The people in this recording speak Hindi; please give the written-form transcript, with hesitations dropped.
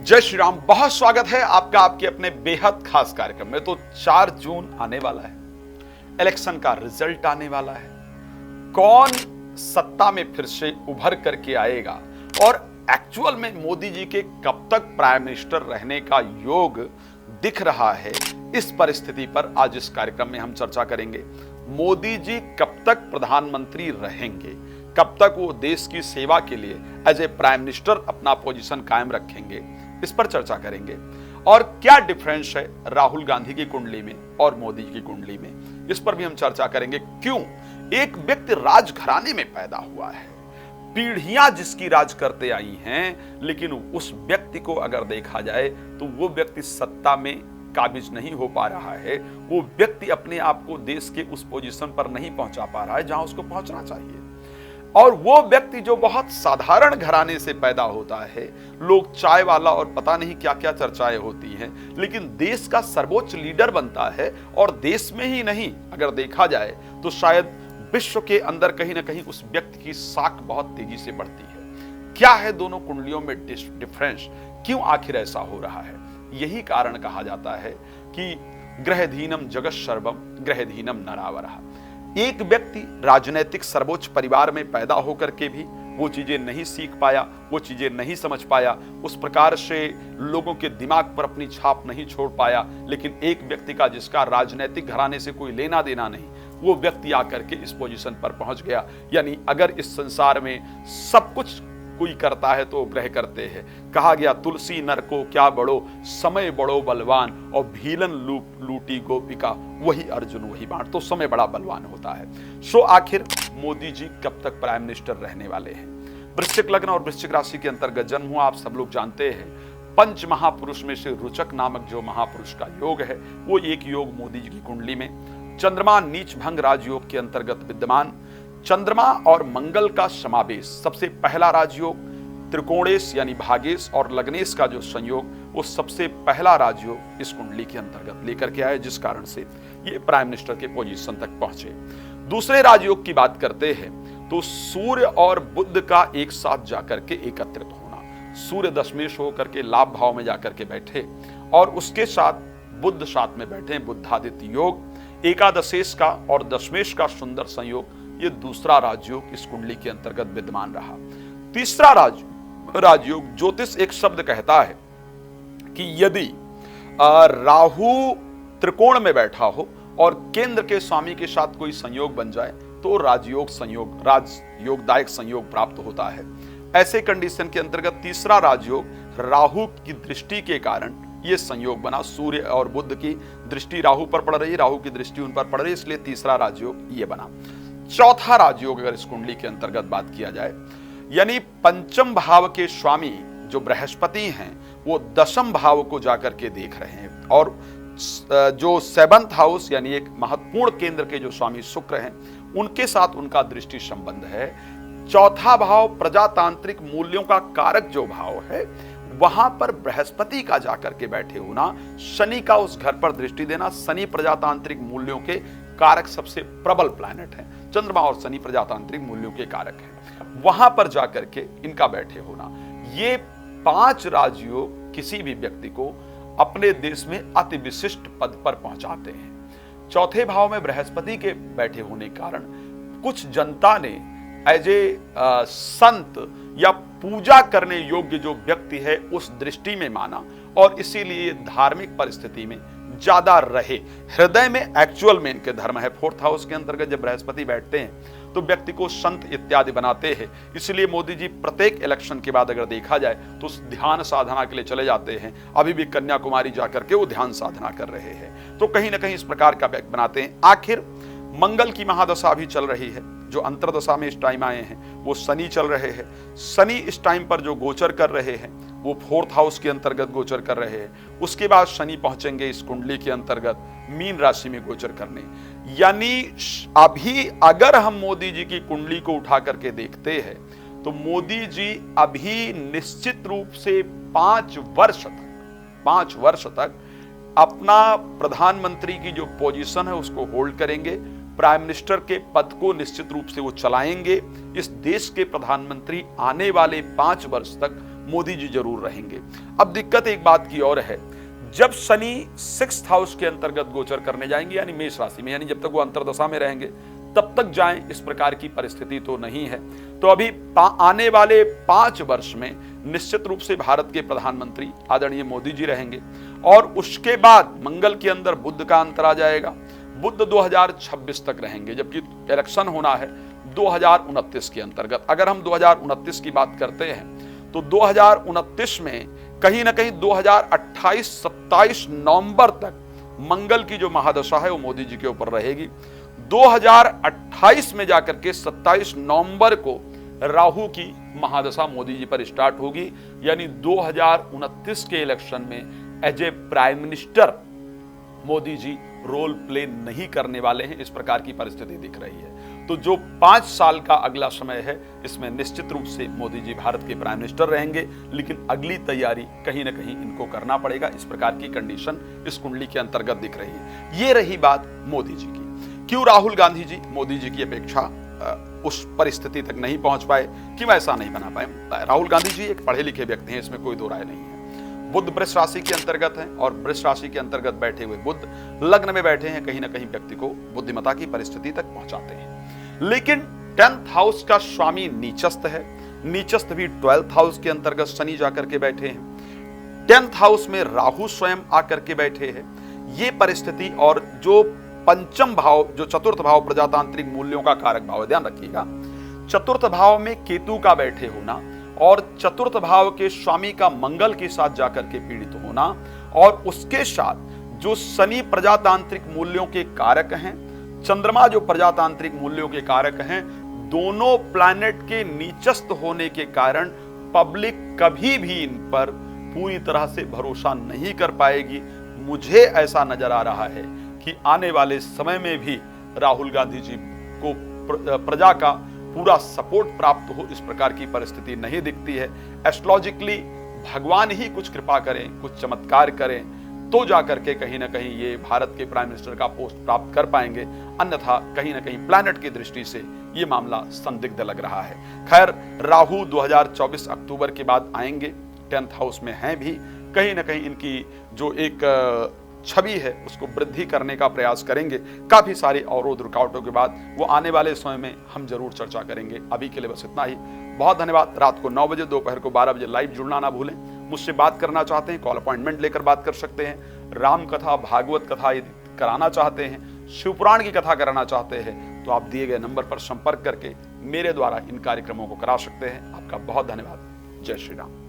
जय श्री राम। बहुत स्वागत है आपका आपके अपने बेहद खास कार्यक्रम में। तो 4 जून आने वाला है, इलेक्शन का रिजल्ट आने वाला है। कौन सत्ता में फिर से उभर करके आएगा और एक्चुअल में मोदी जी के कब तक प्राइम मिनिस्टर रहने का योग दिख रहा है, इस परिस्थिति पर आज इस कार्यक्रम में हम चर्चा करेंगे। मोदी जी कब तक प्रधानमंत्री रहेंगे, कब तक वो देश की सेवा के लिए एज ए प्राइम मिनिस्टर अपना पोजीशन कायम रखेंगे, इस पर चर्चा करेंगे। और क्या डिफरेंस है राहुल गांधी की कुंडली में और मोदी जी की कुंडली में, इस पर भी हम चर्चा करेंगे। क्यों एक व्यक्ति राजघराने में पैदा हुआ है, पीढ़ियां जिसकी राज करते आई हैं, लेकिन उस व्यक्ति को अगर देखा जाए तो वो व्यक्ति सत्ता में काबिज नहीं हो पा रहा है। वो व्यक्ति अपने आप को देश के उस पोजीशन पर नहीं पहुंचा पा रहा है जहां उसको पहुंचना चाहिए। और वो व्यक्ति जो बहुत साधारण घराने से पैदा होता है, लोग चाय वाला और पता नहीं क्या क्या चर्चाएं होती हैं, लेकिन देश का सर्वोच्च लीडर बनता है। और देश में ही नहीं, अगर देखा जाए तो शायद विश्व के अंदर कहीं ना कहीं उस व्यक्ति की साख बहुत तेजी से बढ़ती है। क्या है दोनों कुंडलियों में डिफरेंस, क्यों आखिर ऐसा हो रहा है? यही कारण कहा जाता है कि ग्रहधीनम जगत सर्वम ग्रहधीनम नरावरः। एक व्यक्ति राजनीतिक सर्वोच्च परिवार में पैदा होकर के भी वो चीजें नहीं सीख पाया, वो चीजें नहीं समझ पाया, उस प्रकार से लोगों के दिमाग पर अपनी छाप नहीं छोड़ पाया। लेकिन एक व्यक्ति का जिसका राजनीतिक घराने से कोई लेना देना नहीं, वो व्यक्ति आकर के इस पोजीशन पर पहुंच गया। यानी अगर इस संसार में सब कुछ कोई करता है तो ग्रह करते हैं। कहा गया तुलसी नर को क्या बड़ो, समय बड़ो बलवान, और भीलन लूटी गोपिका, वही अर्जुन वही बाण। तो समय बड़ा बलवान होता है। सो आखिर मोदी जी कब तक प्राइम मिनिस्टर रहने वाले हैं? वृश्चिक लग्न और वृश्चिक राशि के अंतर्गत जन्म हुआ, आप सब लोग जानते हैं। पंच महापुरुष में से रुचक नामक जो महापुरुष का योग है, वो एक योग मोदी जी की कुंडली में चंद्रमा नीच भंग राजयोग के अंतर्गत विद्यमान। चंद्रमा और मंगल का समावेश, सबसे पहला राजयोग त्रिकोणेश यानी भागेश और लग्नेश का जो संयोग, वो सबसे पहला राजयोग इस कुंडली के अंतर्गत लेकर के आए, जिस कारण से ये प्राइम मिनिस्टर के पोजीशन तक पहुंचे। दूसरे राजयोग की बात करते हैं तो सूर्य और बुध का एक साथ जाकर के एकत्रित होना। सूर्य दशमेश होकर के लाभ भाव में जाकर के बैठे और उसके साथ बुध साथ में बैठे, बुद्धादित्य योग। एकादशेश का और दशमेश का सुंदर संयोग, ये दूसरा राजयोग इस कुंडली के अंतर्गत विद्यमान रहा। तीसरा राजयोग ज्योतिष एक शब्द कहता है कि यदि राहु त्रिकोण में बैठा हो और केंद्र के स्वामी के साथ कोई संयोग बन जाए तो राजयोगदायक संयोग प्राप्त होता है। ऐसे कंडीशन के अंतर्गत तीसरा राजयोग राहु की दृष्टि के कारण ये संयोग बना। सूर्य और बुध की दृष्टि राहु पर पड़ रही, राहु की दृष्टि उन पर पड़ रही, इसलिए तीसरा राजयोग ये बना। चौथा राजयोग अगर इस कुंडली के अंतर्गत बात किया जाए, यानी पंचम भाव के स्वामी जो बृहस्पति हैं, वो दशम भाव को जाकर के देख रहे हैं। और जो 7th हाउस यानी एक महत्वपूर्ण केंद्र के जो स्वामी शुक्र हैं, उनके साथ उनका दृष्टि संबंध है। चौथा भाव प्रजातांत्रिक मूल्यों का कारक जो भाव है, वहां पर बृहस्पति का जाकर के बैठे होना, शनि का उस घर पर दृष्टि देना। शनि प्रजातांत्रिक मूल्यों के कारक सबसे प्रबल प्लैनेट है। चंद्रमा और शनि प्रजातांत्रिक मूल्यों के कारक हैं। वहां पर जाकर के इनका बैठे होना, ये 5 राजयोग किसी भी व्यक्ति को अपने देश में अति विशिष्ट पद पर पहुंचाते हैं। चौथे भाव में बृहस्पति के बैठे होने के कारण कुछ जनता ने एज ए संत या पूजा करने योग्य जो व्यक्ति है उस दृष्टि में माना, और इसीलिए धार्मिक परिस्थिति में ज्यादा रहे। हृदय में एक्चुअल में इनके धर्म है। 4th हाउस के अंतर्गत जब बृहस्पति बैठते हैं तो व्यक्ति को संत इत्यादि बनाते हैं। इसलिए मोदी जी प्रत्येक इलेक्शन के बाद अगर देखा जाए तो ध्यान साधना के लिए चले जाते हैं। अभी भी कन्याकुमारी जाकर के वो ध्यान साधना कर रहे हैं। तो कहीं ना कहीं इस प्रकार का व्यक्ति बनाते हैं। आखिर मंगल की महादशा भी चल रही है। जो अंतरदशा में इस टाइम आए हैं वो शनि चल रहे हैं। शनि इस टाइम पर जो गोचर कर रहे हैं वो 4th हाउस के अंतर्गत गोचर कर रहे हैं। उसके बाद शनि पहुंचेंगे इस कुंडली के अंतर्गत मीन राशि में गोचर करने। यानी अभी अगर हम मोदी जी की कुंडली को उठा करके देखते हैं तो मोदी जी अभी निश्चित रूप से 5 वर्ष तक अपना प्रधानमंत्री की जो पोजीशन है उसको होल्ड करेंगे। प्राइम मिनिस्टर के पद को निश्चित रूप से वो चलाएंगे। इस देश के प्रधानमंत्री आने वाले 5 वर्ष तक मोदी जी जरूर रहेंगे। अब दिक्कत एक बात की और है, जब शनि 6th हाउस के अंतर्गत गोचर करने जाएंगे यानी मेष राशि में, यानी जब तक वो अंतर्दशा में रहेंगे तब तक जाएं, इस प्रकार की परिस्थिति तो नहीं है। तो अभी आने वाले 5 वर्ष में निश्चित रूप से भारत के प्रधानमंत्री आदरणीय मोदी जी रहेंगे और उसके बाद मंगल के अंदर बुध का अंतर आ जाएगा। बुध 2026 तक रहेंगे, जबकि इलेक्शन होना है 2029 के अंतर्गत। अगर हम 2029 की बात करते हैं तो 2029 में कहीं ना कहीं 2028-27 नवंबर तक मंगल की जो महादशा है वो मोदी जी के ऊपर रहेगी। 2028 में जाकर के 27 नवंबर को राहु की महादशा मोदी जी पर स्टार्ट होगी, यानी 2029 के इलेक्शन में as a prime minister Modi ji role play नहीं करने वाले हैं, इस प्रकार की परिस्थिति दिख रही है। तो जो 5 साल का अगला समय है, इसमें निश्चित रूप से मोदी जी भारत के प्राइम मिनिस्टर रहेंगे, लेकिन अगली तैयारी कहीं ना कहीं इनको करना पड़ेगा। इस प्रकार की कंडीशन इस कुंडली के अंतर्गत दिख रही है। ये रही बात मोदी जी की। क्यों राहुल गांधी जी मोदी जी की अपेक्षा उस परिस्थिति तक नहीं पहुंच पाए, क्यों ऐसा नहीं बना पाए? राहुल गांधी जी एक पढ़े लिखे व्यक्ति हैं, इसमें कोई दो राय नहीं है। बुध वृष राशि के अंतर्गत है और वृष राशि के अंतर्गत बैठे हुए बुध लग्न में बैठे हैं, कहीं ना कहीं व्यक्ति को बुद्धिमत्ता की परिस्थिति तक पहुंचाते हैं। लेकिन 10th हाउस का स्वामी नीचस्थ है, नीचस्थ भी 12th हाउस के अंतर्गत शनि जाकर के बैठे हैं, 10th हाउस में राहु स्वयं आकर के बैठे हैं। ये परिस्थिति और जो पंचम भाव, जो चतुर्थ भाव प्रजातांत्रिक मूल्यों का कारक भाव है, ध्यान रखिएगा, चतुर्थ भाव में केतु का बैठे होना और चतुर्थ भाव के स्वामी का मंगल के साथ जाकर के पीड़ित होना और उसके साथ जो शनि प्रजातांत्रिक मूल्यों के कारक हैं, चंद्रमा जो प्रजातांत्रिक मूल्यों के कारक हैं, दोनों प्लैनेट के नीचस्थ होने के कारण पब्लिक कभी भी इन पर पूरी तरह से भरोसा नहीं कर पाएगी। मुझे ऐसा नजर आ रहा है कि आने वाले समय में भी राहुल गांधी जी को प्रजा का पूरा सपोर्ट प्राप्त हो, इस प्रकार की परिस्थिति नहीं दिखती है। एस्ट्रोलॉजिकली भगवान ही कुछ कृपा करें, कुछ चमत्कार करें, तो जाकर के कहीं ना कहीं ये भारत के प्राइम मिनिस्टर का पोस्ट प्राप्त कर पाएंगे, अन्यथा कहीं ना कहीं प्लैनेट की दृष्टि से ये मामला संदिग्ध लग रहा है। खैर, राहु 2024 अक्टूबर के बाद आएंगे, 10th हाउस में हैं भी, कहीं ना कहीं इनकी जो एक छवि है उसको वृद्धि करने का प्रयास करेंगे। काफी सारे अवरोध रुकावटों के बाद वो आने वाले समय में हम जरूर चर्चा करेंगे। अभी के लिए बस इतना ही। बहुत धन्यवाद। रात को 9 बजे, दोपहर को 12 बजे लाइव जुड़ना ना भूलें। मुझसे बात करना चाहते हैं, कॉल अपॉइंटमेंट लेकर बात कर सकते हैं। राम कथा, भागवत कथा यदि कराना चाहते हैं, शिवपुराण की कथा कराना चाहते हैं, तो आप दिए गए नंबर पर संपर्क करके मेरे द्वारा इन कार्यक्रमों को करा सकते हैं। आपका बहुत धन्यवाद। जय श्री राम।